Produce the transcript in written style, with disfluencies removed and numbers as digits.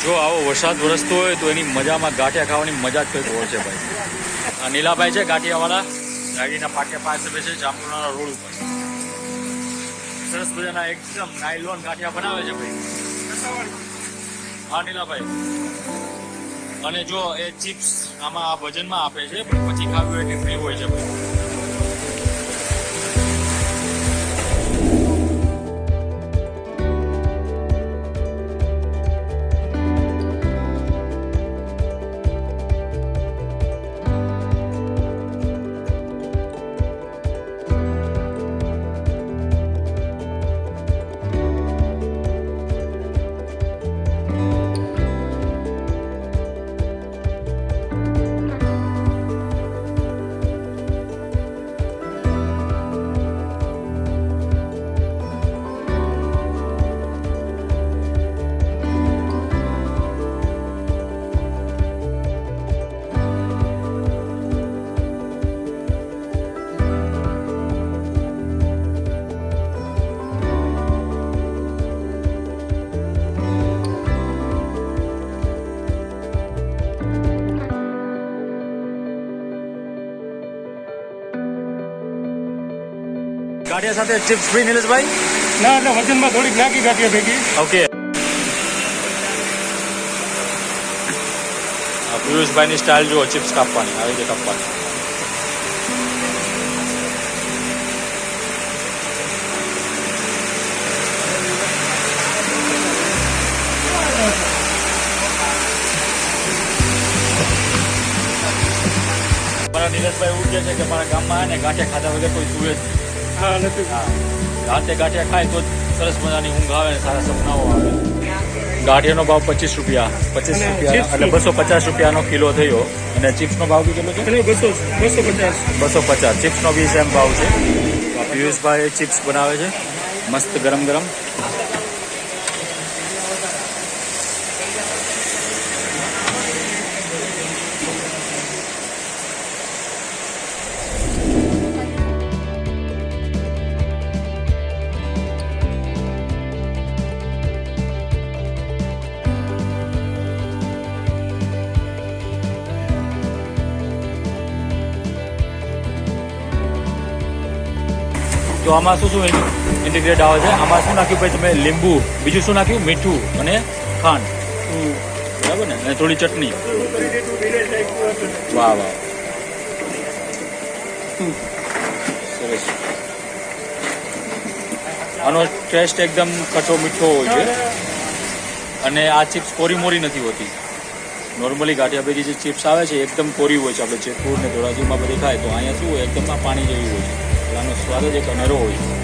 જો આવો વરસાદ વરસતો હોય તો એની મજામાં ગાંઠિયા ખાવાની મજા જ કંઈક હોય છે ભાઈ. આ નીલાભાઈ છે ગાંઠિયાવાળા, ગાડીના પાટિયા પાસે બેસે જામપુરાના રોડ ઉપર. સરસ મજાના એકદમ નાયલોન ગાંઠિયા બનાવે છે ભાઈ. હા નીલાભાઈ. અને જો એ ચિપ્સ આમાં આ વજનમાં આપે છે, પણ પછી ખાવી હોય કે ફ્રી હોય છે ભાઈ. ગાંઠિયા સાથે ચિપ્સ ફ્રી નિલેશભાઈ? ના, એટલે વજનમાં થોડીક નાખી ગાંઠિયા ભેગી. ઓકે. પિયુષભાઈની સ્ટાઇલ જુઓ, ચિપ્સ કાપવાની આવી રીતે કાપવાની. મારા નિલેશભાઈ એવું કહે છે કે મારા ગામમાં ને ગાંઠિયા ખાધા વગર કોઈ સુવે જ નહીં. હા, નથી. હા, રાતે ગાંઠિયા ખાય તો જ સરસ મજાની ઊંઘ આવે ને સારા સપનાઓ આવે. ગાંઠિયાનો ભાવ 25 રૂપિયા, 25 રૂપિયા એટલે 250 રૂપિયાનો કિલો થયો. અને ચિપ્સનો ભાવ બી કેટલો છે? 250. 250. ચિપ્સનો બી સેમ ભાવ છે. પિયુષભાઈ ચિપ્સ બનાવે છે મસ્ત ગરમ ગરમ. તો આમાં શું શું ઇન્ટિગ્રેટ આવે છે? આમાં શું નાખ્યું ભાઈ તમે? લીંબુ, બીજું શું નાખ્યું? મીઠું અને ખાંડ, બરાબર ને? અને થોડી ચટણી. વાહ વાહ, સરસ. આનો ટેસ્ટ એકદમ કટો મીઠો હોય છે. અને આ ચિપ્સ કોરી મોરી નથી હોતી. નોર્મલી ગાંઠિયા ભેગી જે ચિપ્સ આવે છે એકદમ કોરી હોય છે. આપણે જેતપુર ને ધોરાજીમાં બધી ખાય તો અહીંયા શું હોય, એકદમ પાણી જેવી હોય છે. આનો સ્વાદ જ એક અનેરો હોય છે.